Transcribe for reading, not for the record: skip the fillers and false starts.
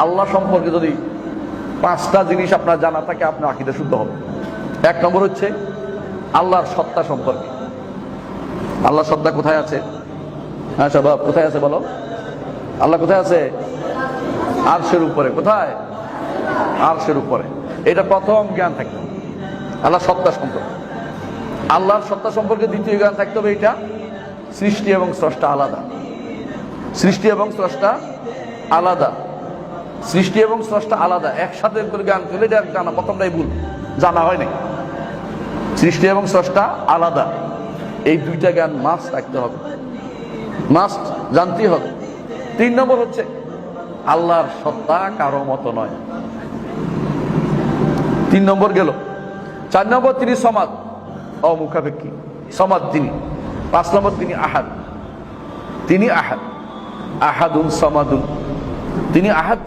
আল্লাহ সম্পর্কে যদি 5টা জিনিস আপনার জানা থাকে, আপনার আকীদা শুদ্ধ হবে। 1 নম্বর হচ্ছে আল্লাহর সত্তা সম্পর্কে। আল্লাহর সত্তা কোথায় আছে? হ্যাঁ সবাব, কোথায় আছে বলো? আল্লাহ কোথায় আছে? আরশের উপরে। কোথায়? আরশের উপরে। এটা প্রথম জ্ঞান থাকতে হবে আল্লাহর সত্তা সম্পর্কে। আল্লাহর সত্তা সম্পর্কে দ্বিতীয় জ্ঞান থাকতে হবে এটা সৃষ্টি এবং স্রষ্টা আলাদা। সৃষ্টি এবং স্রষ্টা আলাদা। সৃষ্টি এবং স্রষ্টা আলাদা একসাথে করে জ্ঞান করলে এটা জানা প্রথমটাই ভুল, জানা হয় নাই। সৃষ্টি এবং স্রষ্টা আলাদা, এই 2টা জ্ঞান মাস্ট রাখতে হবে, মাস্ট জানতেই হবে। 3 নম্বর হচ্ছে আল্লাহর সত্তা কারো মতো নয়। 3 নম্বর গেল। 4 নম্বর তিনি সমাদ, অমুখাপেক্ষী সমাদ তিনি। 5 নম্বর তিনি আহাদ। তিনি আহাদ, আহাদুন সমাদুন। তিনি আহাদ।